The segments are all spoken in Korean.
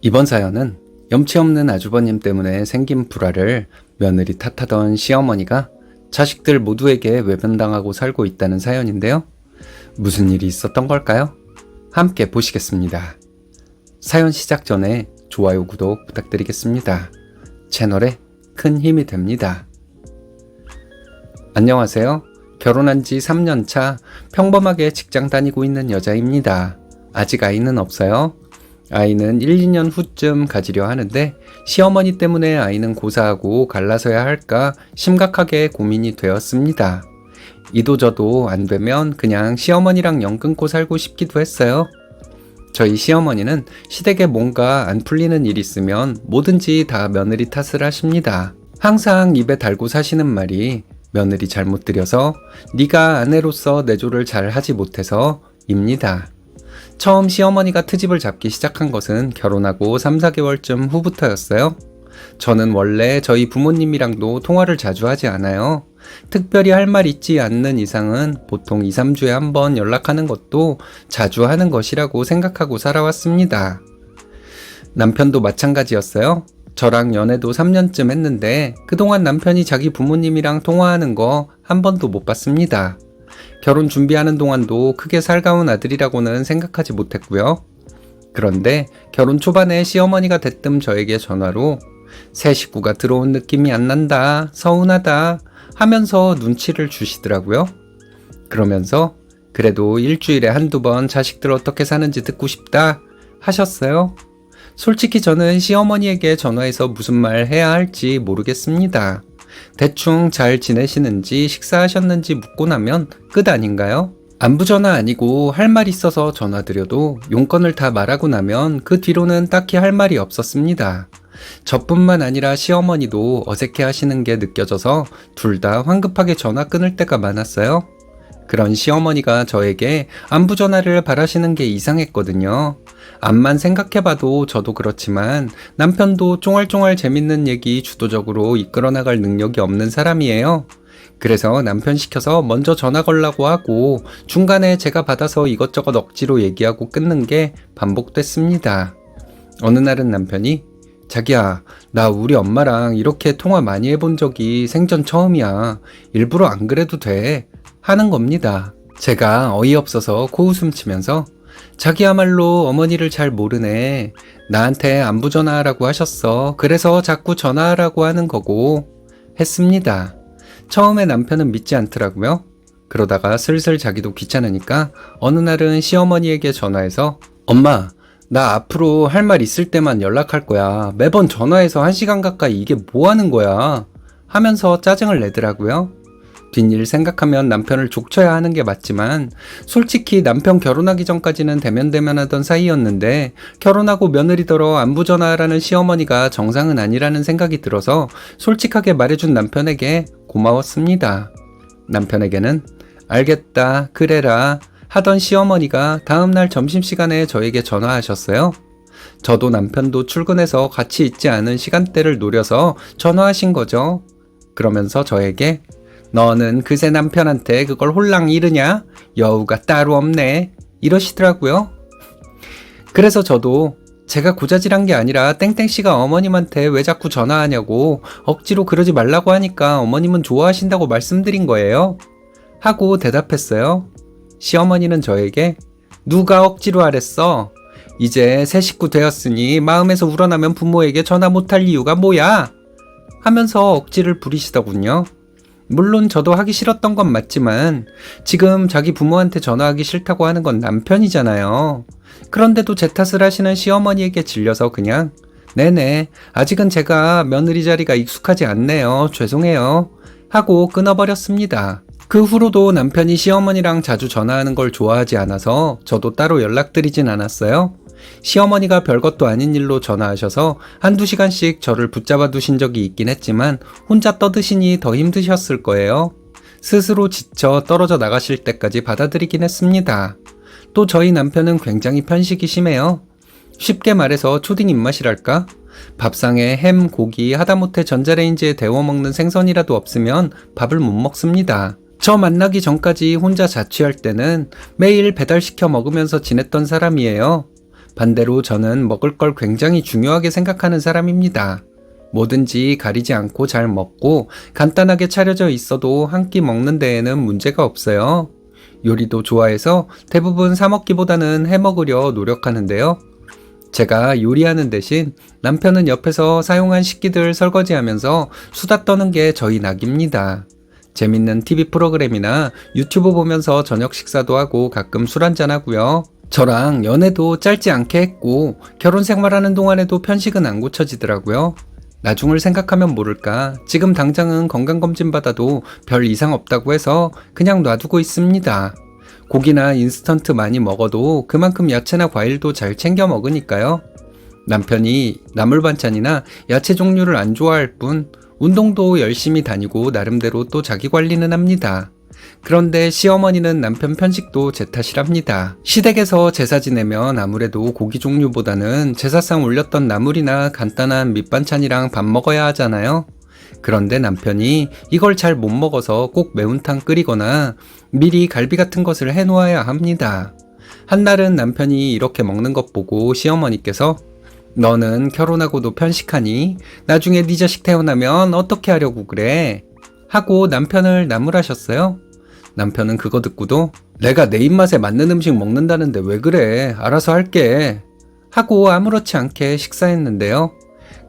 이번 사연은 염치 없는 아주버님 때문에 생긴 불화를 며느리 탓하던 시어머니가 자식들 모두에게 외면당하고 살고 있다는 사연인데요. 무슨 일이 있었던 걸까요? 함께 보시겠습니다. 사연 시작 전에 좋아요, 구독 부탁드리겠습니다. 채널에 큰 힘이 됩니다. 안녕하세요. 결혼한 지 3년 차 평범하게 직장 다니고 있는 여자입니다. 아직 아이는 없어요. 아이는 1, 2년 후쯤 가지려 하는데 시어머니 때문에 아이는 고사하고 갈라서야 할까 심각하게 고민이 되었습니다. 이도저도 안 되면 그냥 시어머니랑 연 끊고 살고 싶기도 했어요. 저희 시어머니는 시댁에 뭔가 안 풀리는 일 있으면 뭐든지 다 며느리 탓을 하십니다. 항상 입에 달고 사시는 말이 며느리 잘못 들여서 네가 아내로서 내조를 잘 하지 못해서 입니다. 처음 시어머니가 트집을 잡기 시작한 것은 결혼하고 3, 4개월쯤 후부터였어요. 저는 원래 저희 부모님이랑도 통화를 자주 하지 않아요. 특별히 할 말 있지 않는 이상은 보통 2, 3주에 한 번 연락하는 것도 자주 하는 것이라고 생각하고 살아왔습니다. 남편도 마찬가지였어요. 저랑 연애도 3년쯤 했는데 그동안 남편이 자기 부모님이랑 통화하는 거 한 번도 못 봤습니다. 결혼 준비하는 동안도 크게 살가운 아들이라고는 생각하지 못했고요. 그런데 결혼 초반에 시어머니가 대뜸 저에게 전화로 새 식구가 들어온 느낌이 안 난다, 서운하다 하면서 눈치를 주시더라고요. 그러면서 그래도 일주일에 한두 번 자식들 어떻게 사는지 듣고 싶다 하셨어요. 솔직히 저는 시어머니에게 전화해서 무슨 말 해야 할지 모르겠습니다. 대충 잘 지내시는지 식사하셨는지 묻고 나면 끝 아닌가요? 안부 전화 아니고 할 말 있어서 전화드려도 용건을 다 말하고 나면 그 뒤로는 딱히 할 말이 없었습니다. 저뿐만 아니라 시어머니도 어색해 하시는 게 느껴져서 둘 다 황급하게 전화 끊을 때가 많았어요. 그런 시어머니가 저에게 안부 전화를 바라시는 게 이상했거든요. 암만 생각해봐도 저도 그렇지만 남편도 쫑알쫑알 재밌는 얘기 주도적으로 이끌어 나갈 능력이 없는 사람이에요. 그래서 남편 시켜서 먼저 전화 걸라고 하고 중간에 제가 받아서 이것저것 억지로 얘기하고 끊는 게 반복됐습니다. 어느 날은 남편이 자기야, 나 우리 엄마랑 이렇게 통화 많이 해본 적이 생전 처음이야. 일부러 안 그래도 돼. 하는 겁니다. 제가 어이없어서 코웃음 치면서 자기야말로 어머니를 잘 모르네. 나한테 안부 전화하라고 하셨어. 그래서 자꾸 전화하라고 하는 거고 했습니다. 처음에 남편은 믿지 않더라고요. 그러다가 슬슬 자기도 귀찮으니까 어느 날은 시어머니에게 전화해서 엄마, 나 앞으로 할 말 있을 때만 연락할 거야. 매번 전화해서 1시간 가까이 이게 뭐 하는 거야? 하면서 짜증을 내더라고요. 뒷일 생각하면 남편을 족쳐야 하는 게 맞지만 솔직히 남편 결혼하기 전까지는 대면대면하던 사이였는데 결혼하고 며느리더러 안부 전화하라는 시어머니가 정상은 아니라는 생각이 들어서 솔직하게 말해준 남편에게 고마웠습니다. 남편에게는 알겠다, 그래라 하던 시어머니가 다음날 점심시간에 저에게 전화하셨어요. 저도 남편도 출근해서 같이 있지 않은 시간대를 노려서 전화하신 거죠. 그러면서 저에게 너는 그새 남편한테 그걸 홀랑 이르냐? 여우가 따로 없네. 이러시더라고요. 그래서 저도 제가 고자질한 게 아니라 땡땡씨가 어머님한테 왜 자꾸 전화하냐고 억지로 그러지 말라고 하니까 어머님은 좋아하신다고 말씀드린 거예요. 하고 대답했어요. 시어머니는 저에게 누가 억지로 하랬어? 이제 새 식구 되었으니 마음에서 우러나면 부모에게 전화 못할 이유가 뭐야? 하면서 억지를 부리시더군요. 물론 저도 하기 싫었던 건 맞지만 지금 자기 부모한테 전화하기 싫다고 하는 건 남편이잖아요. 그런데도 제 탓을 하시는 시어머니에게 질려서 그냥 네네, 아직은 제가 며느리 자리가 익숙하지 않네요. 죄송해요. 하고 끊어버렸습니다. 그 후로도 남편이 시어머니랑 자주 전화하는 걸 좋아하지 않아서 저도 따로 연락드리진 않았어요. 시어머니가 별것도 아닌 일로 전화하셔서 한두 시간씩 저를 붙잡아 두신 적이 있긴 했지만 혼자 떠드시니 더 힘드셨을 거예요. 스스로 지쳐 떨어져 나가실 때까지 받아들이긴 했습니다. 또 저희 남편은 굉장히 편식이 심해요. 쉽게 말해서 초딩 입맛이랄까? 밥상에 햄, 고기, 하다못해 전자레인지에 데워 먹는 생선이라도 없으면 밥을 못 먹습니다. 저 만나기 전까지 혼자 자취할 때는 매일 배달시켜 먹으면서 지냈던 사람이에요. 반대로 저는 먹을 걸 굉장히 중요하게 생각하는 사람입니다. 뭐든지 가리지 않고 잘 먹고 간단하게 차려져 있어도 한 끼 먹는 데에는 문제가 없어요. 요리도 좋아해서 대부분 사 먹기보다는 해 먹으려 노력하는데요. 제가 요리하는 대신 남편은 옆에서 사용한 식기들 설거지하면서 수다 떠는 게 저희 낙입니다. 재밌는 TV 프로그램이나 유튜브 보면서 저녁 식사도 하고 가끔 술 한잔 하고요. 저랑 연애도 짧지 않게 했고 결혼 생활하는 동안에도 편식은 안 고쳐지더라고요. 나중을 생각하면 모를까 지금 당장은 건강검진 받아도 별 이상 없다고 해서 그냥 놔두고 있습니다. 고기나 인스턴트 많이 먹어도 그만큼 야채나 과일도 잘 챙겨 먹으니까요. 남편이 나물 반찬이나 야채 종류를 안 좋아할 뿐 운동도 열심히 다니고 나름대로 또 자기 관리는 합니다. 그런데 시어머니는 남편 편식도 제 탓이랍니다. 시댁에서 제사 지내면 아무래도 고기 종류보다는 제사상 올렸던 나물이나 간단한 밑반찬이랑 밥 먹어야 하잖아요. 그런데 남편이 이걸 잘 못 먹어서 꼭 매운탕 끓이거나 미리 갈비 같은 것을 해놓아야 합니다. 한날은 남편이 이렇게 먹는 것 보고 시어머니께서 너는 결혼하고도 편식하니? 나중에 네 자식 태어나면 어떻게 하려고 그래? 하고 남편을 나무라셨어요. 남편은 그거 듣고도 내가 내 입맛에 맞는 음식 먹는다는데 왜 그래? 알아서 할게. 하고 아무렇지 않게 식사했는데요.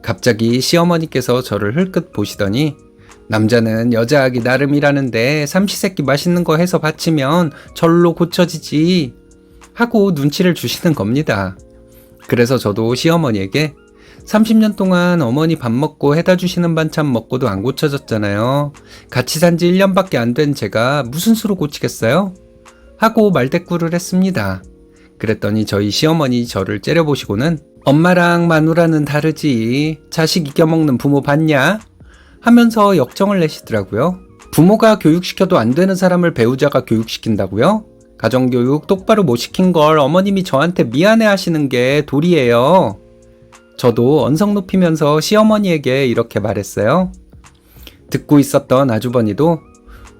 갑자기 시어머니께서 저를 흘끗 보시더니 남자는 여자하기 나름이라는데 삼시세끼 맛있는 거 해서 바치면 절로 고쳐지지. 하고 눈치를 주시는 겁니다. 그래서 저도 시어머니에게 30년 동안 어머니 밥 먹고 해다 주시는 반찬 먹고도 안 고쳐졌잖아요. 같이 산 지 1년밖에 안 된 제가 무슨 수로 고치겠어요? 하고 말대꾸를 했습니다. 그랬더니 저희 시어머니 저를 째려보시고는 엄마랑 마누라는 다르지. 자식 이겨먹는 부모 봤냐? 하면서 역정을 내시더라고요. 부모가 교육시켜도 안 되는 사람을 배우자가 교육시킨다고요? 가정교육 똑바로 못 시킨 걸 어머님이 저한테 미안해 하시는 게 도리예요. 저도 언성 높이면서 시어머니에게 이렇게 말했어요. 듣고 있었던 아주버니도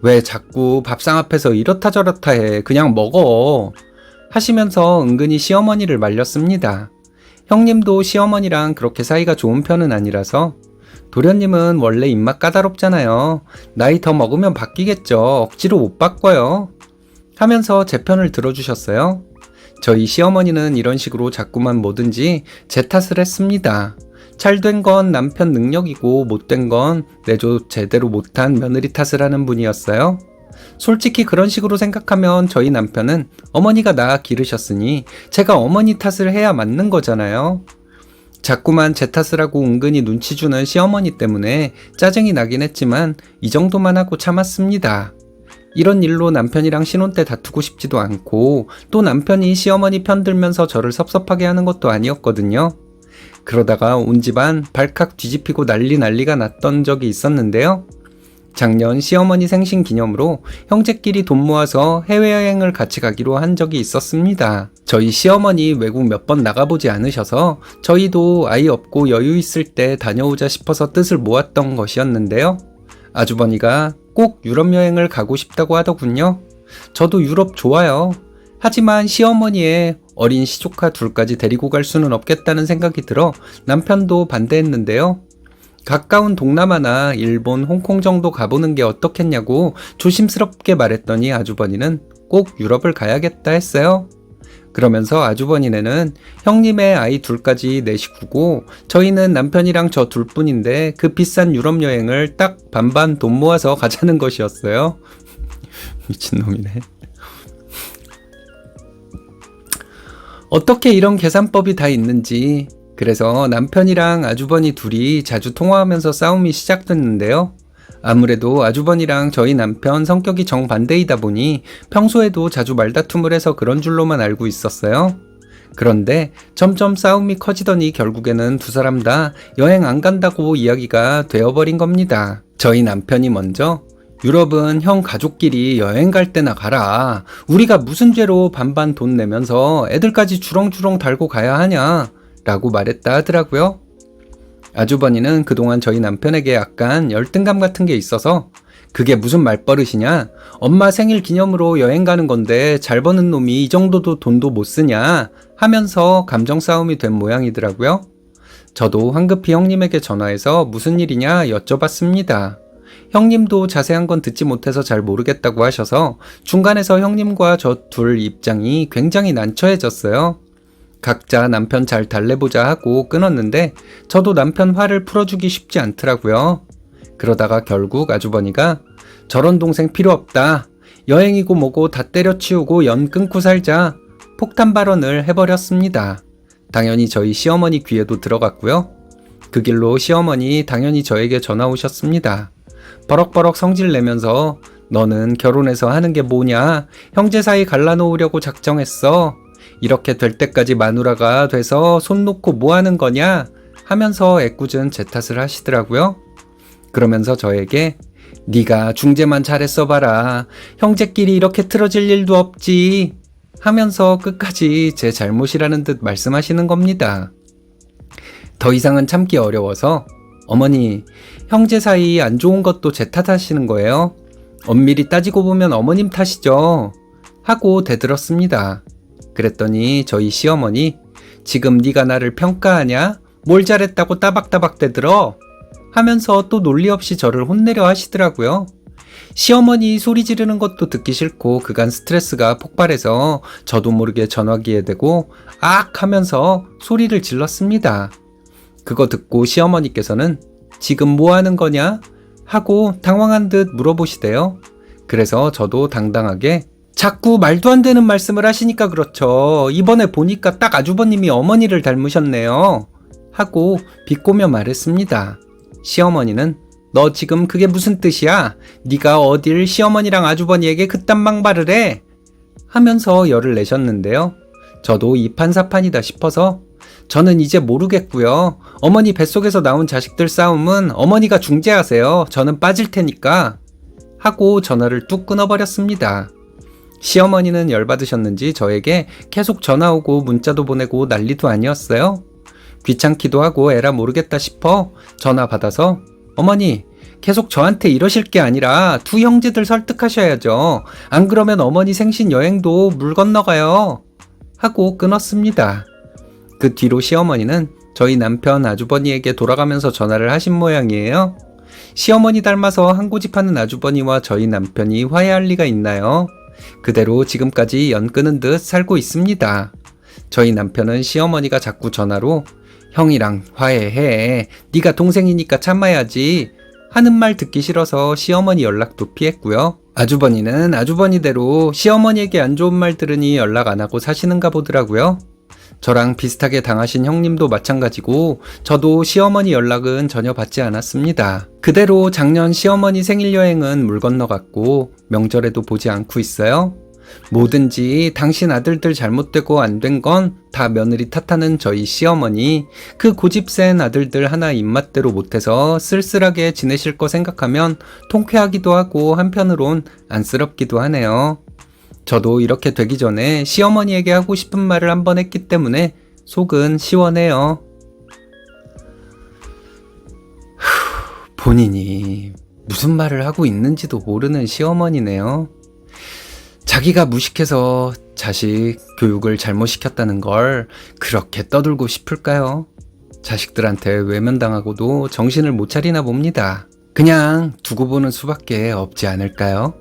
왜 자꾸 밥상 앞에서 이렇다 저렇다 해. 그냥 먹어. 하시면서 은근히 시어머니를 말렸습니다. 형님도 시어머니랑 그렇게 사이가 좋은 편은 아니라서 도련님은 원래 입맛 까다롭잖아요. 나이 더 먹으면 바뀌겠죠. 억지로 못 바꿔요. 하면서 제 편을 들어주셨어요. 저희 시어머니는 이런 식으로 자꾸만 뭐든지 제 탓을 했습니다. 잘된 건 남편 능력이고 못된 건 내조 제대로 못한 며느리 탓을 하는 분이었어요. 솔직히 그런 식으로 생각하면 저희 남편은 어머니가 낳아 기르셨으니 제가 어머니 탓을 해야 맞는 거잖아요. 자꾸만 제 탓을 하고 은근히 눈치 주는 시어머니 때문에 짜증이 나긴 했지만 이 정도만 하고 참았습니다. 이런 일로 남편이랑 신혼 때 다투고 싶지도 않고 또 남편이 시어머니 편들면서 저를 섭섭하게 하는 것도 아니었거든요. 그러다가 온 집안 발칵 뒤집히고 난리가 났던 적이 있었는데요. 작년 시어머니 생신 기념으로 형제끼리 돈 모아서 해외여행을 같이 가기로 한 적이 있었습니다. 저희 시어머니 외국 몇 번 나가보지 않으셔서 저희도 아이 없고 여유 있을 때 다녀오자 싶어서 뜻을 모았던 것이었는데요. 아주버니가 꼭 유럽 여행을 가고 싶다고 하더군요. 저도 유럽 좋아요. 하지만 시어머니의 어린 시조카 둘까지 데리고 갈 수는 없겠다는 생각이 들어 남편도 반대했는데요. 가까운 동남아나 일본, 홍콩 정도 가보는 게 어떻겠냐고 조심스럽게 말했더니 아주버니는 꼭 유럽을 가야겠다 했어요. 그러면서 아주버니네는 형님의 아이 둘까지 내 식구고 저희는 남편이랑 저 둘뿐인데 그 비싼 유럽 여행을 딱 반반 돈 모아서 가자는 것이었어요. 미친놈이네. 어떻게 이런 계산법이 다 있는지. 그래서 남편이랑 아주버니 둘이 자주 통화하면서 싸움이 시작됐는데요. 아무래도 아주버니랑 저희 남편 성격이 정반대이다 보니 평소에도 자주 말다툼을 해서 그런 줄로만 알고 있었어요. 그런데 점점 싸움이 커지더니 결국에는 두 사람 다 여행 안 간다고 이야기가 되어버린 겁니다. 저희 남편이 먼저 유럽은 형 가족끼리 여행 갈 때나 가라. 우리가 무슨 죄로 반반 돈 내면서 애들까지 주렁주렁 달고 가야 하냐 라고 말했다 하더라고요. 아주버니는 그동안 저희 남편에게 약간 열등감 같은 게 있어서 그게 무슨 말버릇이냐? 엄마 생일 기념으로 여행 가는 건데 잘 버는 놈이 이 정도도 돈도 못 쓰냐? 하면서 감정 싸움이 된 모양이더라고요. 저도 황급히 형님에게 전화해서 무슨 일이냐 여쭤봤습니다. 형님도 자세한 건 듣지 못해서 잘 모르겠다고 하셔서 중간에서 형님과 저 둘 입장이 굉장히 난처해졌어요. 각자 남편 잘 달래보자 하고 끊었는데 저도 남편 화를 풀어주기 쉽지 않더라고요. 그러다가 결국 아주버니가 저런 동생 필요 없다. 여행이고 뭐고 다 때려치우고 연 끊고 살자. 폭탄 발언을 해버렸습니다. 당연히 저희 시어머니 귀에도 들어갔고요. 그 길로 시어머니 당연히 저에게 전화 오셨습니다. 버럭버럭 성질 내면서 너는 결혼해서 하는 게 뭐냐? 형제 사이 갈라놓으려고 작정했어. 이렇게 될 때까지 마누라가 돼서 손 놓고 뭐 하는 거냐? 하면서 애꿎은 제 탓을 하시더라고요. 그러면서 저에게 네가 중재만 잘했어 봐라. 형제끼리 이렇게 틀어질 일도 없지. 하면서 끝까지 제 잘못이라는 듯 말씀하시는 겁니다. 더 이상은 참기 어려워서 어머니, 형제 사이 안 좋은 것도 제 탓하시는 거예요? 엄밀히 따지고 보면 어머님 탓이죠. 하고 대들었습니다. 그랬더니 저희 시어머니 지금 네가 나를 평가하냐? 뭘 잘했다고 따박따박 대들어? 하면서 또 논리 없이 저를 혼내려 하시더라고요. 시어머니 소리 지르는 것도 듣기 싫고 그간 스트레스가 폭발해서 저도 모르게 전화기에 대고 악 하면서 소리를 질렀습니다. 그거 듣고 시어머니께서는 지금 뭐 하는 거냐? 하고 당황한 듯 물어보시대요. 그래서 저도 당당하게 자꾸 말도 안 되는 말씀을 하시니까 그렇죠. 이번에 보니까 딱 아주버님이 어머니를 닮으셨네요. 하고 비꼬며 말했습니다. 시어머니는 너 지금 그게 무슨 뜻이야? 네가 어딜 시어머니랑 아주버니에게 그딴 망발을 해? 하면서 열을 내셨는데요. 저도 이판사판이다 싶어서 저는 이제 모르겠고요. 어머니 뱃속에서 나온 자식들 싸움은 어머니가 중재하세요. 저는 빠질 테니까. 하고 전화를 뚝 끊어버렸습니다. 시어머니는 열받으셨는지 저에게 계속 전화 오고 문자도 보내고 난리도 아니었어요. 귀찮기도 하고 에라 모르겠다 싶어 전화 받아서 어머니 계속 저한테 이러실 게 아니라 두 형제들 설득하셔야죠. 안 그러면 어머니 생신 여행도 물 건너가요. 하고 끊었습니다. 그 뒤로 시어머니는 저희 남편 아주버니에게 돌아가면서 전화를 하신 모양이에요. 시어머니 닮아서 한 고집하는 아주버니와 저희 남편이 화해할 리가 있나요? 그대로 지금까지 연 끊은 듯 살고 있습니다. 저희 남편은 시어머니가 자꾸 전화로 형이랑 화해해. 네가 동생이니까 참아야지. 하는 말 듣기 싫어서 시어머니 연락도 피했고요. 아주버니는 아주버니대로 시어머니에게 안 좋은 말 들으니 연락 안 하고 사시는가 보더라고요. 저랑 비슷하게 당하신 형님도 마찬가지고 저도 시어머니 연락은 전혀 받지 않았습니다. 그대로 작년 시어머니 생일 여행은 물 건너갔고 명절에도 보지 않고 있어요. 뭐든지 당신 아들들 잘못되고 안 된 건 다 며느리 탓하는 저희 시어머니, 그 고집센 아들들 하나 입맛대로 못해서 쓸쓸하게 지내실 거 생각하면 통쾌하기도 하고 한편으론 안쓰럽기도 하네요. 저도 이렇게 되기 전에 시어머니에게 하고 싶은 말을 한번 했기 때문에 속은 시원해요. 본인이 무슨 말을 하고 있는지도 모르는 시어머니네요. 자기가 무식해서 자식 교육을 잘못 시켰다는 걸 그렇게 떠들고 싶을까요? 자식들한테 외면당하고도 정신을 못 차리나 봅니다. 그냥 두고 보는 수밖에 없지 않을까요?